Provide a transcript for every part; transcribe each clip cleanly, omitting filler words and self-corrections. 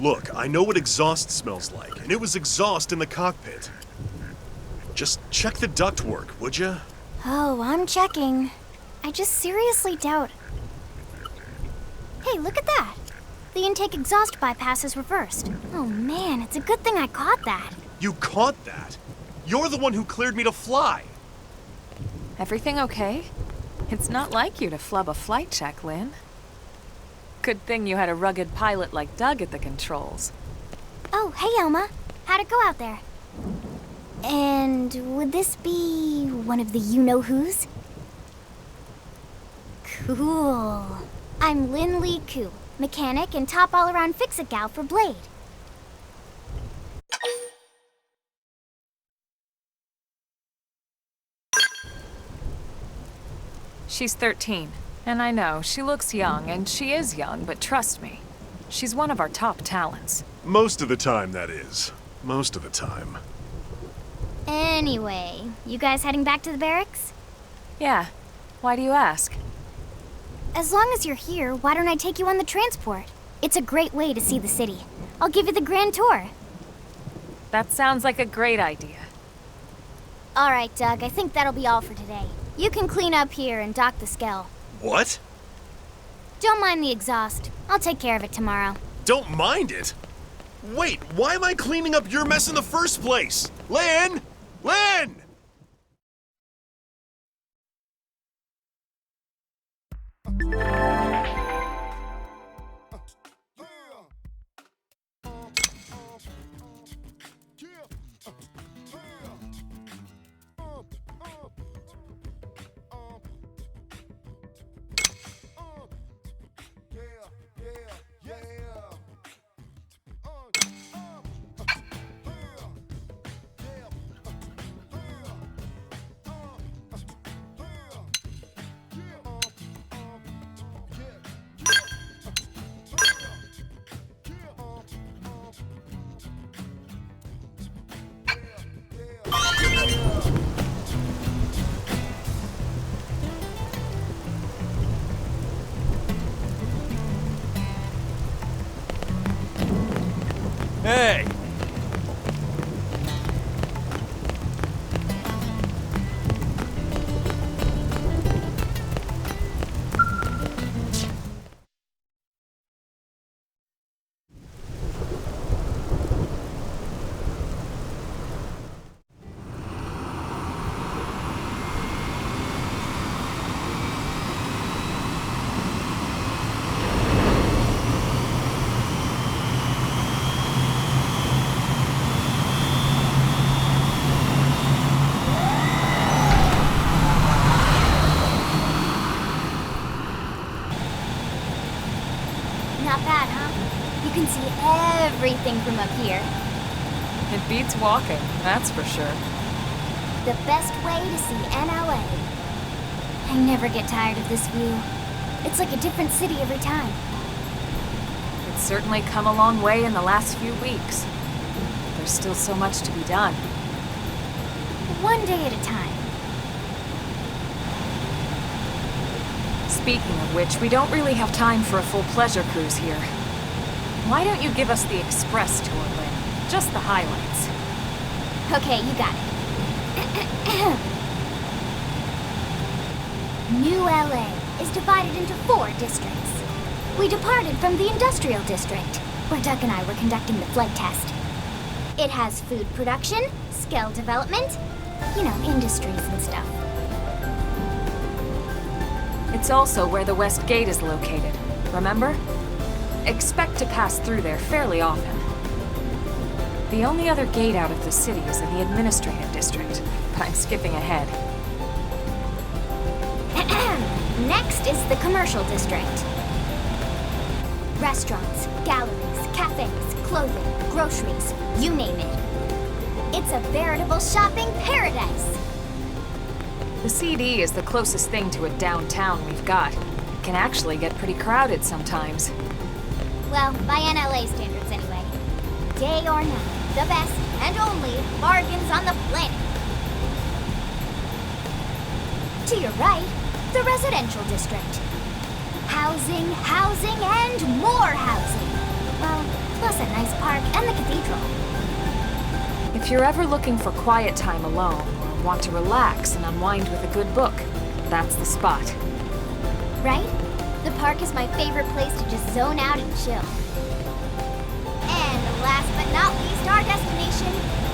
Look, I know what exhaust smells like, and it was exhaust in the cockpit. Just check the ductwork, would you? Oh, I'm checking. I just seriously doubt... Hey, look at that! The intake exhaust bypass is reversed. Oh man, it's a good thing I caught that. You caught that? You're the one who cleared me to fly. Everything okay? It's not like you to flub a flight check, Lynn. Good thing you had a rugged pilot like Doug at the controls. Oh, hey Elma. How'd it go out there? And would this be one of the you-know-whos? Cool. I'm Lynn Lee Koo, mechanic and top all-around fix-it gal for Blade. She's 13, and I know, she looks young, and she is young, but trust me, she's one of our top talents. Most of the time, that is. Most of the time. Anyway, you guys heading back to the barracks? Yeah. Why do you ask? As long as you're here, why don't I take you on the transport? It's a great way to see the city. I'll give you the grand tour. That sounds like a great idea. All right, Doug, I think that'll be all for today. You can clean up here and dock the Skell. What? Don't mind the exhaust. I'll take care of it tomorrow. Don't mind it? Wait, why am I cleaning up your mess in the first place? Lynn! Lynn! Hey! Not bad, huh? You can see everything from up here. It beats walking, that's for sure. The best way to see NLA. I never get tired of this view. It's like a different city every time. It's certainly come a long way in the last few weeks. There's still so much to be done. One day at a time. Speaking of which, we don't really have time for a full pleasure cruise here. Why don't you give us the express tour, Lynn? Just the highlights. Okay, you got it. New LA is divided into 4 districts. We departed from the industrial district, where Doug and I were conducting the flight test. It has food production, skill development, you know, industries and stuff. It's also where the West Gate is located, remember? Expect to pass through there fairly often. The only other gate out of the city is in the administrative district, but I'm skipping ahead. Next is the commercial district. Restaurants, galleries, cafes, clothing, groceries, you name it. It's a veritable shopping paradise. The CD is the closest thing to a downtown we've got. It can actually get pretty crowded sometimes. Well, by NLA standards anyway. Day or night, the best and only bargains on the planet. To your right, the residential district. Housing, housing, and more housing. Well, plus a nice park, and the cathedral. If you're ever looking for quiet time alone, or want to relax and unwind with a good book, that's the spot. Right? The park is my favorite place to just zone out and chill. And last but not least, our destination,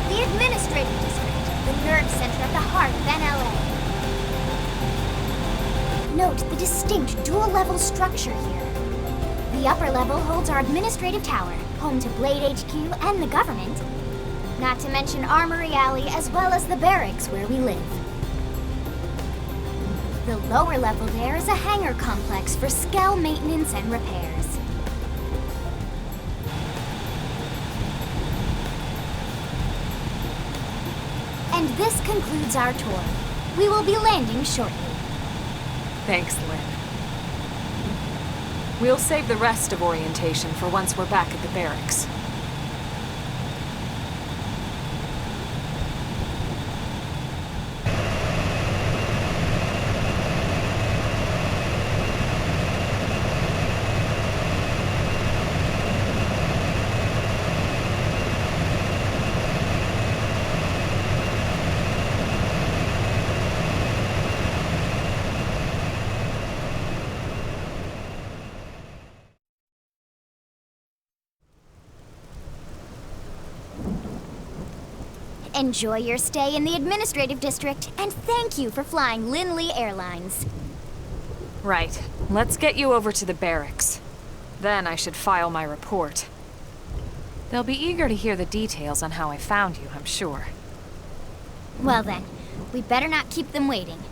the Administrative District, the nerve center of the heart of NLA. Note the distinct dual-level structure here. The upper level holds our administrative tower, home to Blade HQ and the government. Not to mention Armory Alley as well as the barracks where we live. The lower level there is a hangar complex for Skell maintenance and repairs. And this concludes our tour. We will be landing shortly. Thanks, Lynn. We'll save the rest of orientation for once we're back at the barracks. Enjoy your stay in the Administrative District, and thank you for flying Linley Airlines. Right. Let's get you over to the barracks. Then I should file my report. They'll be eager to hear the details on how I found you, I'm sure. Well then, we better not keep them waiting.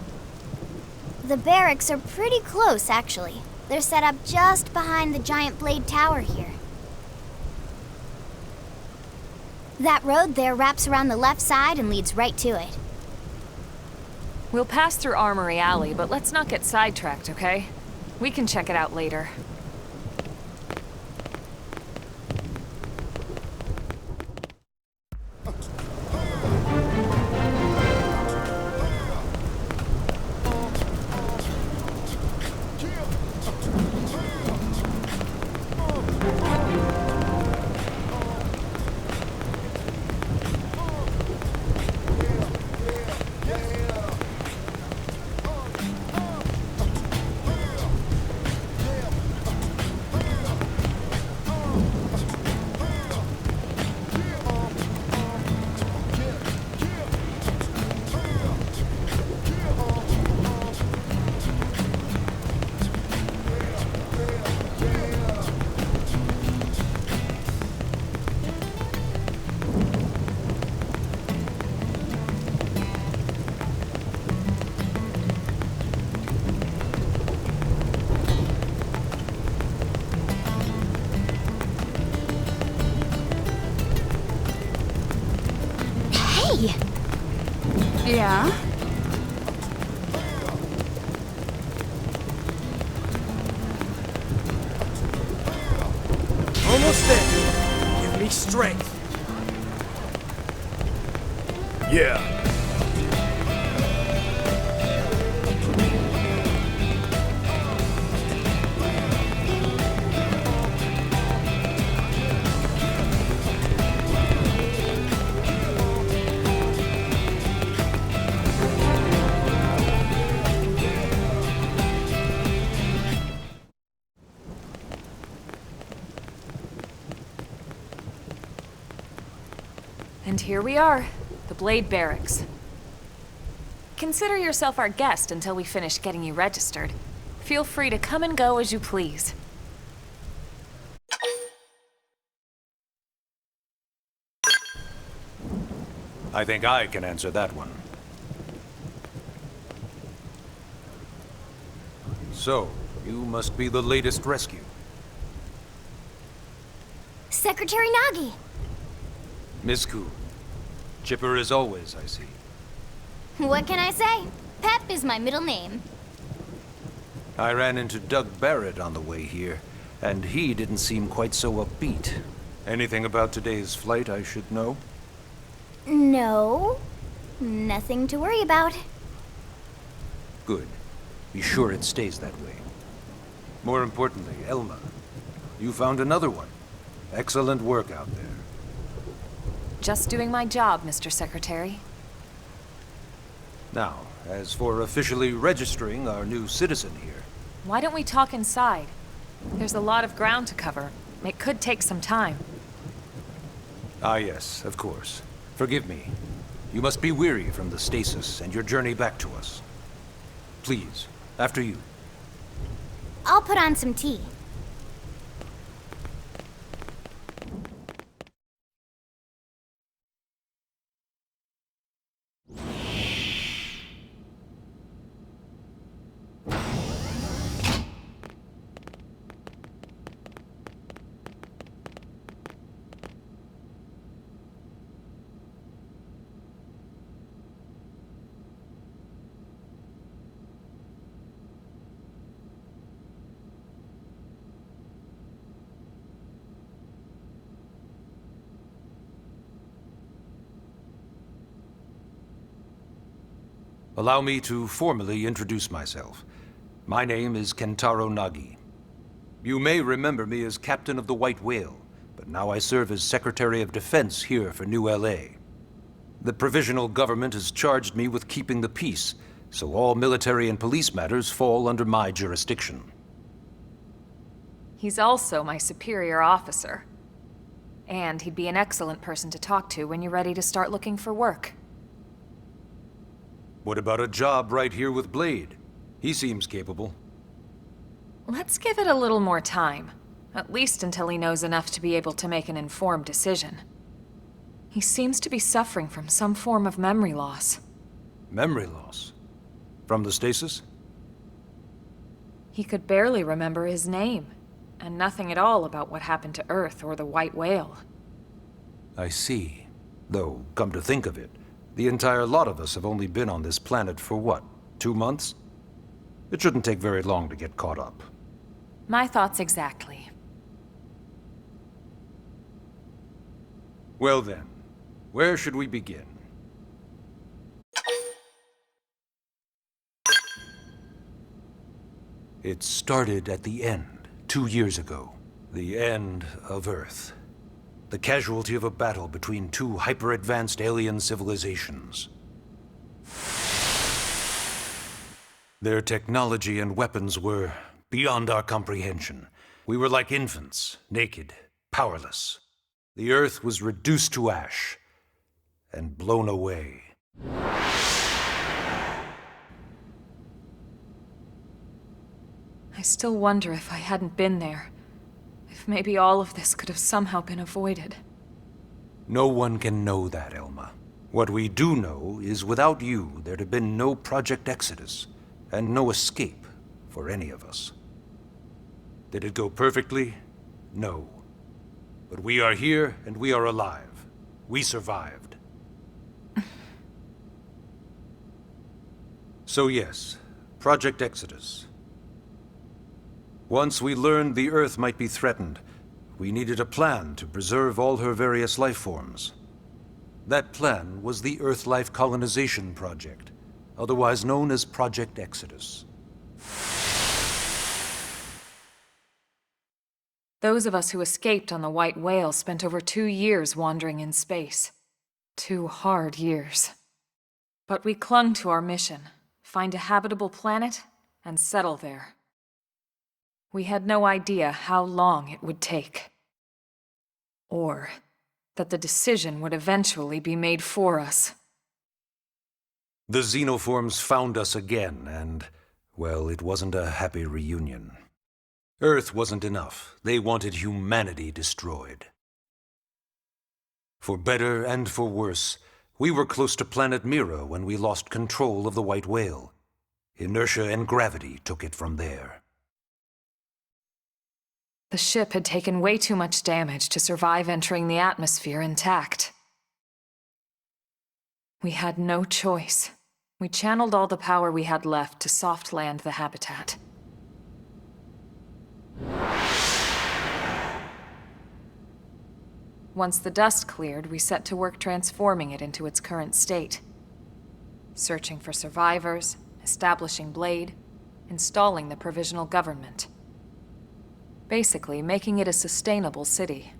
The barracks are pretty close, actually. They're set up just behind the giant blade tower here. That road there wraps around the left side and leads right to it. We'll pass through Armory Alley, but let's not get sidetracked, okay? We can check it out later. Yeah? Almost there. Give me strength. Yeah. And here we are, the Blade Barracks. Consider yourself our guest until we finish getting you registered. Feel free to come and go as you please. I think I can answer that one. So, you must be the latest rescue. Secretary Nagi! Miss Ku. Chipper as always, I see. What can I say? Pep is my middle name. I ran into Doug Barrett on the way here, and he didn't seem quite so upbeat. Anything about today's flight I should know? No. Nothing to worry about. Good. Be sure it stays that way. More importantly, Elma. You found another one. Excellent work out there. Just doing my job, Mr. Secretary. Now, as for officially registering our new citizen here, Why don't we talk inside? There's a lot of ground to cover. It could take some time. Ah yes, of course. Forgive me. You must be weary from the stasis and your journey back to us. Please, after you. I'll put on some tea. Allow me to formally introduce myself. My name is Kentaro Nagi. You may remember me as Captain of the White Whale, but now I serve as Secretary of Defense here for New LA. The provisional government has charged me with keeping the peace, so all military and police matters fall under my jurisdiction. He's also my superior officer. And he'd be an excellent person to talk to when you're ready to start looking for work. What about a job right here with Blade? He seems capable. Let's give it a little more time. At least until he knows enough to be able to make an informed decision. He seems to be suffering from some form of memory loss. Memory loss? From the stasis? He could barely remember his name, and nothing at all about what happened to Earth or the White Whale. I see. Though, come to think of it, the entire lot of us have only been on this planet for what, 2 months? It shouldn't take very long to get caught up. My thoughts exactly. Well then, where should we begin? It started at the end, 2 years ago. The end of Earth. The casualty of a battle between two hyper-advanced alien civilizations. Their technology and weapons were beyond our comprehension. We were like infants, naked, powerless. The Earth was reduced to ash and blown away. I still wonder if I hadn't been there. If maybe all of this could have somehow been avoided. No one can know that, Elma. What we do know is without you, there'd have been no Project Exodus, and no escape for any of us. Did it go perfectly? No. But we are here, and we are alive. We survived. So yes, Project Exodus. Once we learned the Earth might be threatened, we needed a plan to preserve all her various life forms. That plan was the Earth Life Colonization Project, otherwise known as Project Exodus. Those of us who escaped on the White Whale spent over 2 years wandering in space. 2 hard years. But we clung to our mission, find a habitable planet, and settle there. We had no idea how long it would take. Or that the decision would eventually be made for us. The xenoforms found us again, and, well, it wasn't a happy reunion. Earth wasn't enough. They wanted humanity destroyed. For better and for worse, we were close to planet Mira when we lost control of the White Whale. Inertia and gravity took it from there. The ship had taken way too much damage to survive entering the atmosphere intact. We had no choice. We channeled all the power we had left to soft land the habitat. Once the dust cleared, we set to work transforming it into its current state. Searching for survivors, establishing Blade, installing the provisional government. Basically, making it a sustainable city.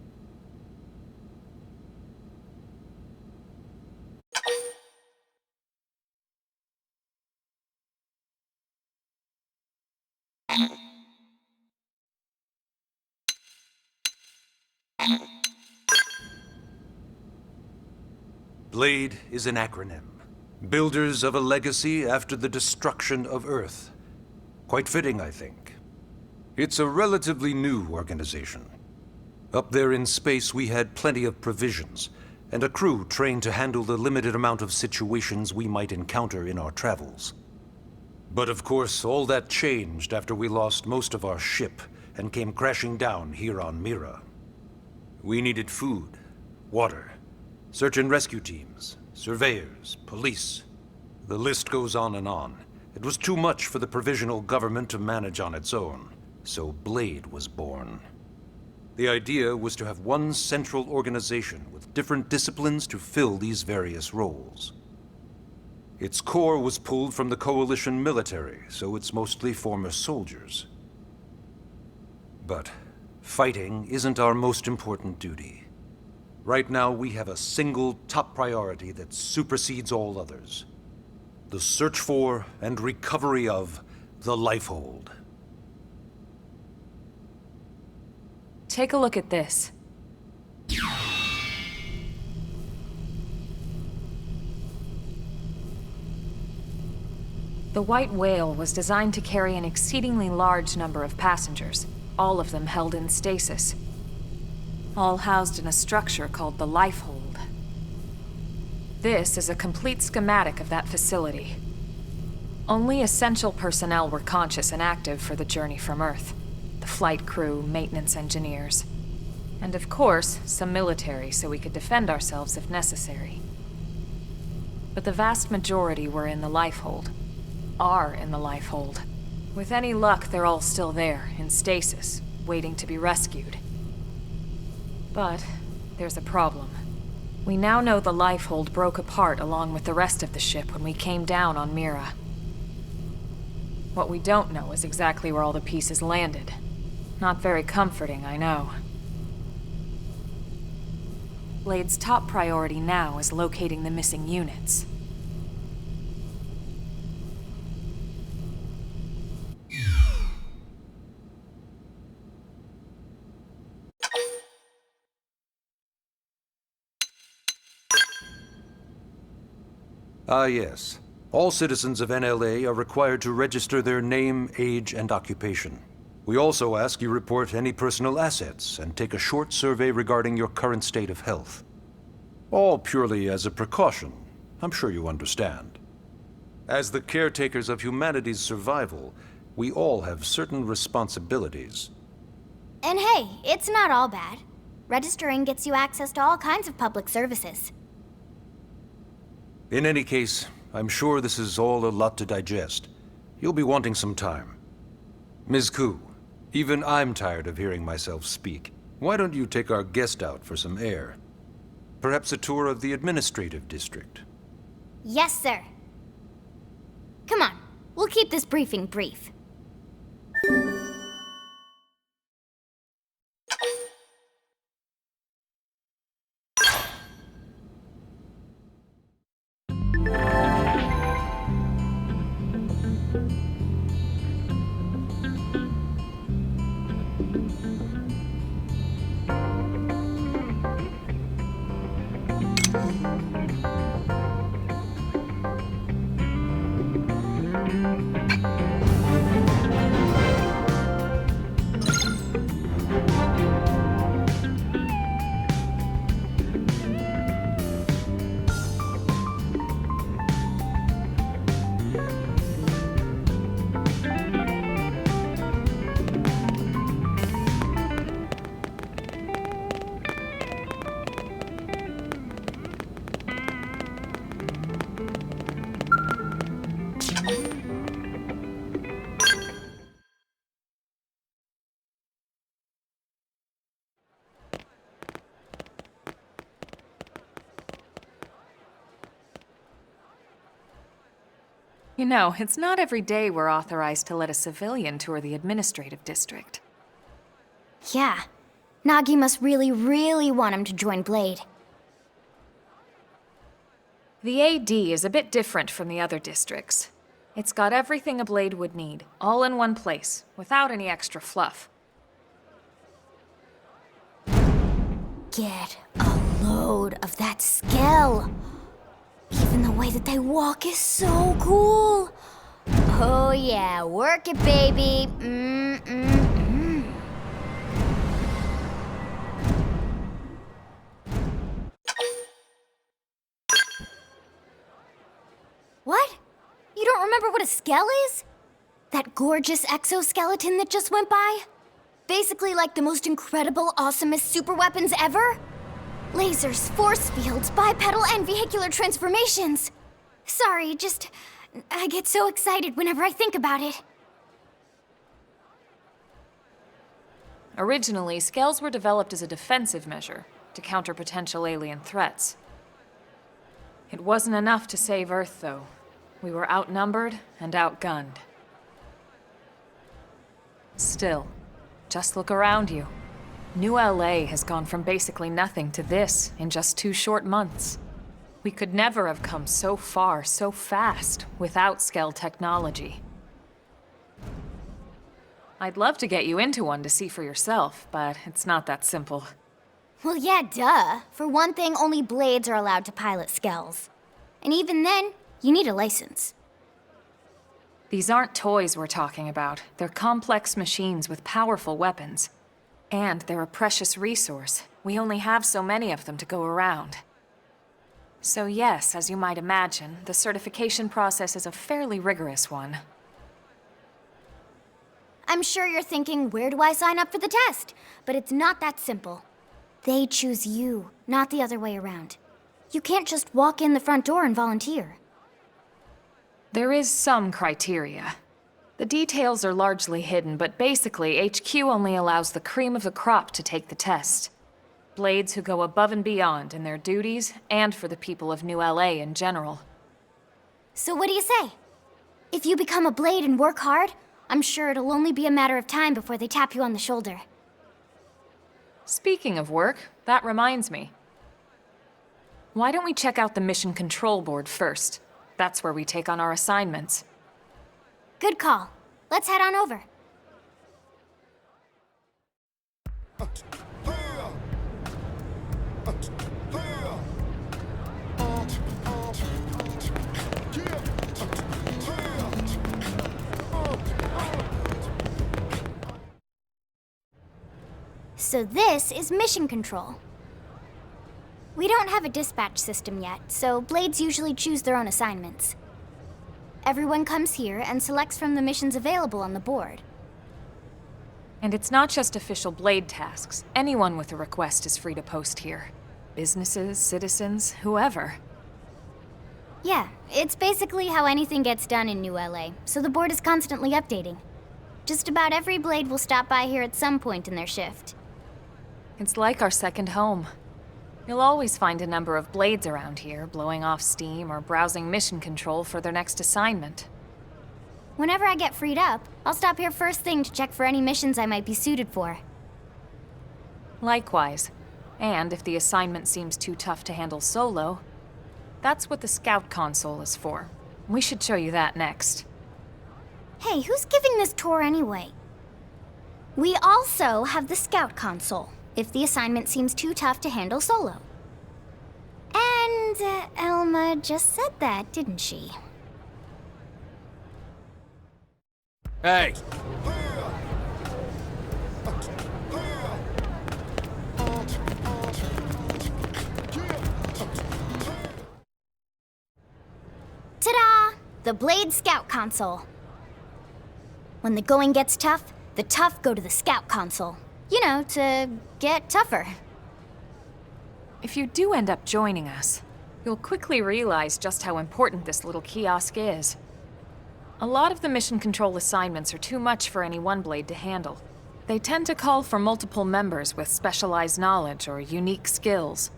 BLADE is an acronym. Builders of a legacy after the destruction of Earth. Quite fitting, I think. It's a relatively new organization. Up there in space, we had plenty of provisions, and a crew trained to handle the limited amount of situations we might encounter in our travels. But of course, all that changed after we lost most of our ship and came crashing down here on Mira. We needed food, water, search and rescue teams, surveyors, police. The list goes on and on. It was too much for the provisional government to manage on its own, so BLADE was born. The idea was to have one central organization with different disciplines to fill these various roles. Its core was pulled from the Coalition military, so it's mostly former soldiers. But fighting isn't our most important duty. Right now, we have a single top priority that supersedes all others. The search for and recovery of the Lifehold. Take a look at this. The White Whale was designed to carry an exceedingly large number of passengers, all of them held in stasis. All housed in a structure called the Lifehold. This is a complete schematic of that facility. Only essential personnel were conscious and active for the journey from Earth. The flight crew, maintenance engineers. And of course, some military so we could defend ourselves if necessary. But the vast majority were in the Lifehold. Are in the Lifehold. With any luck, they're all still there, in stasis, waiting to be rescued. But there's a problem. We now know the Lifehold broke apart along with the rest of the ship when we came down on Mira. What we don't know is exactly where all the pieces landed. Not very comforting, I know. Blade's top priority now is locating the missing units. Ah, yes. All citizens of NLA are required to register their name, age, and occupation. We also ask you report any personal assets and take a short survey regarding your current state of health. All purely as a precaution. I'm sure you understand. As the caretakers of humanity's survival, we all have certain responsibilities. And hey, it's not all bad. Registering gets you access to all kinds of public services. In any case, I'm sure this is all a lot to digest. You'll be wanting some time. Ms. Koo, even I'm tired of hearing myself speak. Why don't you take our guest out for some air? Perhaps a tour of the administrative district. Yes, sir. Come on, we'll keep this briefing brief. You know, it's not every day we're authorized to let a civilian tour the administrative district. Yeah. Nagi must really, really want him to join Blade. The AD is a bit different from the other districts. It's got everything a Blade would need, all in one place, without any extra fluff. get a load of that Skell. Even the way that they walk is so cool. Oh yeah, work it, baby. What? You don't remember what a Skell is? That gorgeous exoskeleton that just went by? Basically like the most incredible, awesomest super weapons ever? Lasers, force fields, bipedal and vehicular transformations. Sorry, I get so excited whenever I think about it. Originally, Skells were developed as a defensive measure to counter potential alien threats. It wasn't enough to save Earth, though. We were outnumbered and outgunned. Still, just look around you. New LA has gone from basically nothing to this in just 2 short months. We could never have come so far, so fast, without Skell technology. I'd love to get you into one to see for yourself, but it's not that simple. Well, yeah, duh. For one thing, only Blades are allowed to pilot Skells. And even then, you need a license. These aren't toys we're talking about. They're complex machines with powerful weapons. And they're a precious resource. We only have so many of them to go around. So yes, as you might imagine, the certification process is a fairly rigorous one. I'm sure you're thinking, where do I sign up for the test? But it's not that simple. They choose you, not the other way around. You can't just walk in the front door and volunteer. There is some criteria. The details are largely hidden, but basically, HQ only allows the cream of the crop to take the test. Blades who go above and beyond in their duties, and for the people of New LA in general. So what do you say? If you become a Blade and work hard, I'm sure it'll only be a matter of time before they tap you on the shoulder. Speaking of work, that reminds me. Why don't we check out the Mission Control Board first? That's where we take on our assignments. Good call. Let's head on over. So this is Mission Control. We don't have a dispatch system yet, so Blades usually choose their own assignments. Everyone comes here and selects from the missions available on the board. And it's not just official Blade tasks. Anyone with a request is free to post here. Businesses, citizens, whoever. Yeah, it's basically how anything gets done in New LA, so the board is constantly updating. Just about every Blade will stop by here at some point in their shift. It's like our second home. You'll always find a number of Blades around here, blowing off steam or browsing mission control for their next assignment. Whenever I get freed up, I'll stop here first thing to check for any missions I might be suited for. Likewise. And if the assignment seems too tough to handle solo, that's what the Scout Console is for. We should show you that next. Hey, who's giving this tour anyway? We also have the Scout Console, if the assignment seems too tough to handle solo. And Elma just said that, didn't she? Hey! Ta-da! The Blade Scout Console. When the going gets tough, the tough go to the Scout Console. You know, to get tougher. If you do end up joining us, you'll quickly realize just how important this little kiosk is. A lot of the mission control assignments are too much for any one Blade to handle. They tend to call for multiple members with specialized knowledge or unique skills.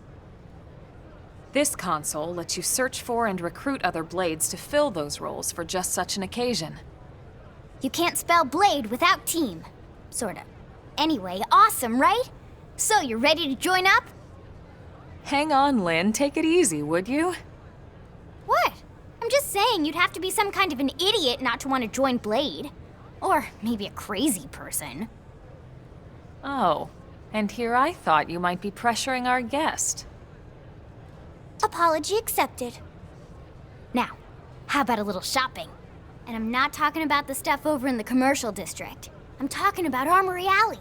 This console lets you search for and recruit other Blades to fill those roles for just such an occasion. You can't spell Blade without team. Sorta. Anyway, awesome, right? So, you ready to join up? Hang on, Lynn. Take it easy, would you? What? I'm just saying you'd have to be some kind of an idiot not to want to join Blade. Or maybe a crazy person. Oh. And here I thought you might be pressuring our guest. Apology accepted. Now, how about a little shopping? And I'm not talking about the stuff over in the commercial district. I'm talking about Armory Alley.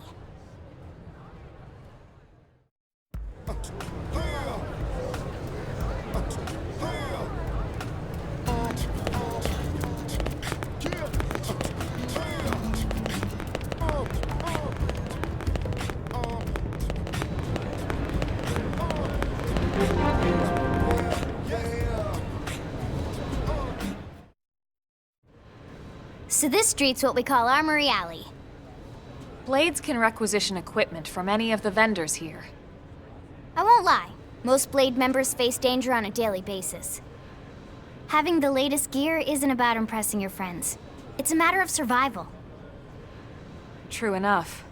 So this street's what we call Armory Alley. Blades can requisition equipment from any of the vendors here. I won't lie, most Blade members face danger on a daily basis. Having the latest gear isn't about impressing your friends. It's a matter of survival. True enough.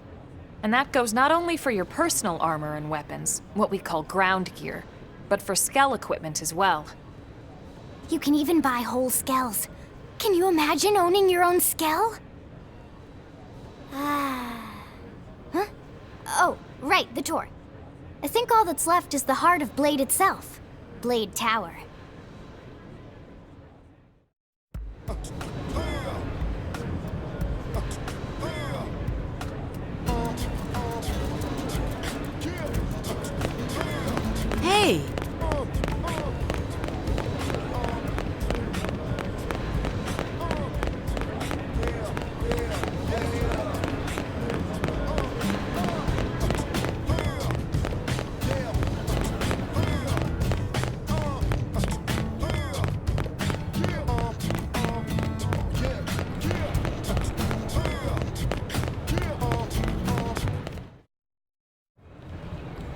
And that goes not only for your personal armor and weapons, what we call ground gear, but for skell equipment as well. You can even buy whole skells. Can you imagine owning your own skell? Huh? Oh, right, the tour. I think all that's left is the heart of Blade itself. Blade Tower. Hey!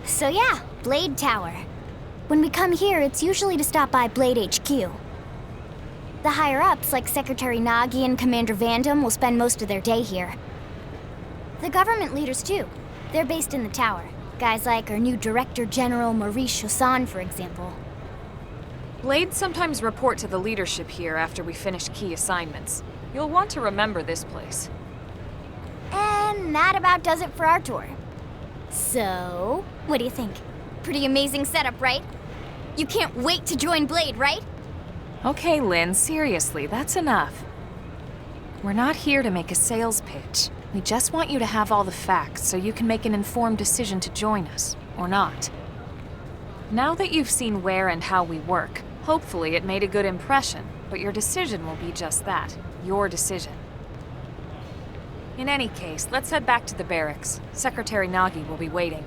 So yeah, Blade Tower. When we come here, it's usually to stop by Blade HQ. The higher-ups, like Secretary Nagi and Commander Vandam, will spend most of their day here. The government leaders, too. They're based in the tower. Guys like our new Director General Maurice Chassan, for example. Blades sometimes report to the leadership here after we finish key assignments. You'll want to remember this place. And that about does it for our tour. So, what do you think? Pretty amazing setup, right? You can't wait to join Blade, right? Okay, Lynn, seriously, that's enough. We're not here to make a sales pitch. We just want you to have all the facts so you can make an informed decision to join us, or not. Now that you've seen where and how we work, hopefully it made a good impression, but your decision will be just that, your decision. In any case, let's head back to the barracks. Secretary Nagi will be waiting.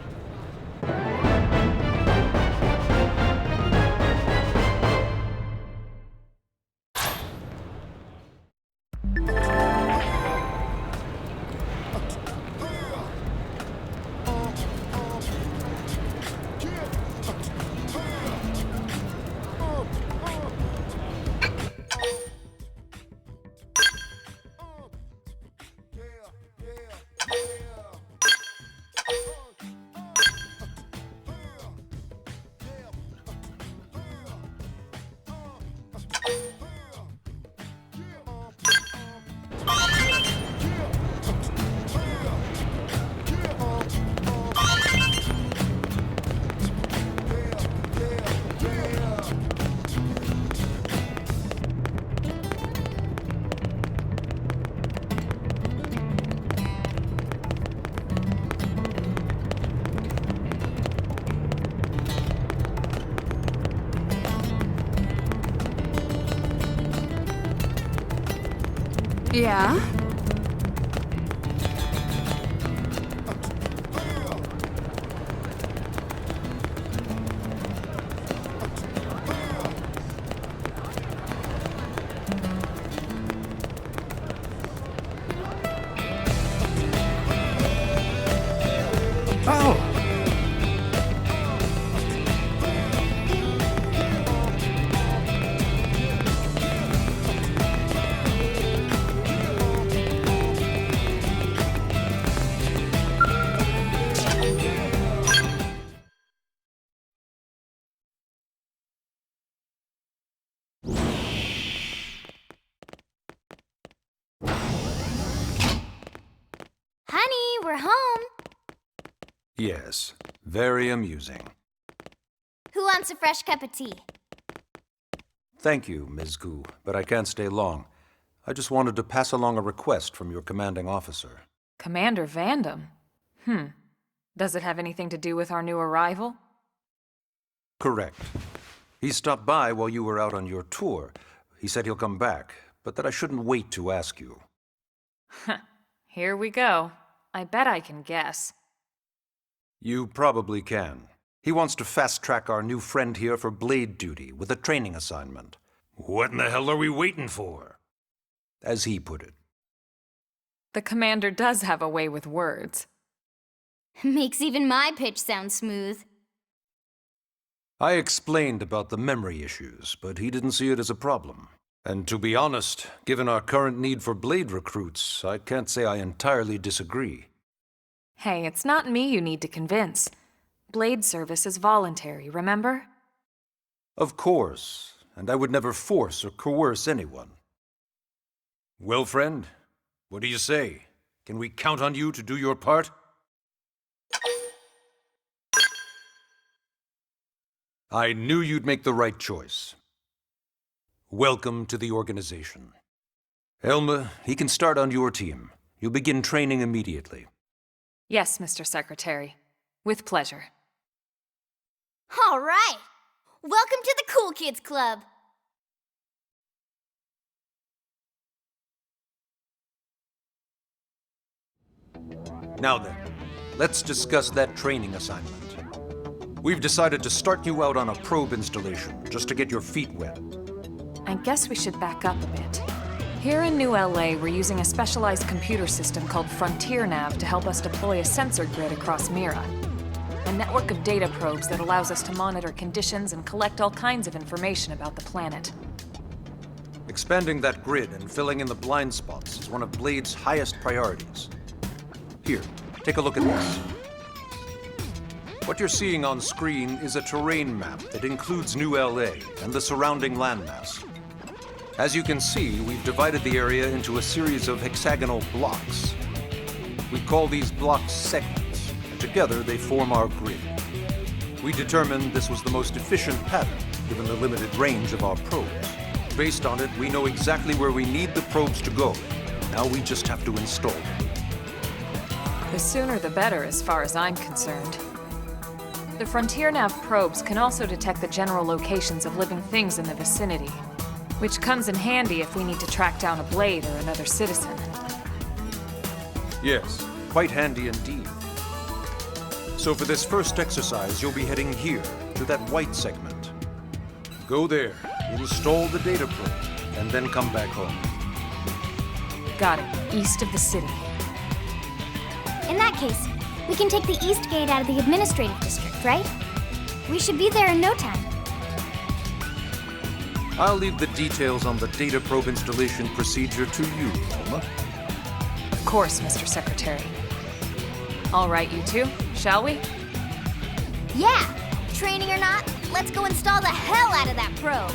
Yeah? Oh! Honey, we're home. Yes, very amusing. Who wants a fresh cup of tea? Thank you, Ms. Gu, but I can't stay long. I just wanted to pass along a request from your commanding officer. Commander Vandam? Does it have anything to do with our new arrival? Correct. He stopped by while you were out on your tour. He said he'll come back, but that I shouldn't wait to ask you. Here we go. I bet I can guess. You probably can. He wants to fast-track our new friend here for blade duty with a training assignment. What in the hell are we waiting for? As he put it. The commander does have a way with words. Makes even my pitch sound smooth. I explained about the memory issues, but he didn't see it as a problem. And to be honest, given our current need for blade recruits, I can't say I entirely disagree. Hey, it's not me you need to convince. Blade service is voluntary, remember? Of course, and I would never force or coerce anyone. Well, friend, what do you say? Can we count on you to do your part? I knew you'd make the right choice. Welcome to the organization. Elma, he can start on your team. You'll begin training immediately. Yes, Mr. Secretary. With pleasure. All right. Welcome to the Cool Kids Club. Now then, let's discuss that training assignment. We've decided to start you out on a probe installation, just to get your feet wet. I guess we should back up a bit. Here in New LA, we're using a specialized computer system called Frontier Nav to help us deploy a sensor grid across Mira. A network of data probes that allows us to monitor conditions and collect all kinds of information about the planet. Expanding that grid and filling in the blind spots is one of Blade's highest priorities. Here, take a look at this. What you're seeing on screen is a terrain map that includes New LA and the surrounding landmass. As you can see, we've divided the area into a series of hexagonal blocks. We call these blocks segments, and together they form our grid. We determined this was the most efficient pattern, given the limited range of our probes. Based on it, we know exactly where we need the probes to go. Now we just have to install them. The sooner the better, as far as I'm concerned. The Frontier Nav probes can also detect the general locations of living things in the vicinity, which comes in handy if we need to track down a blade or another citizen. Yes, quite handy indeed. So for this first exercise, you'll be heading here, to that white segment. Go there, install the data probe, and then come back home. Got it. East of the city. In that case, we can take the East Gate out of the administrative district, right? We should be there in no time. I'll leave the details on the data probe installation procedure to you, Elma. Of course, Mr. Secretary. All right, you two, shall we? Yeah! Training or not, let's go install the hell out of that probe!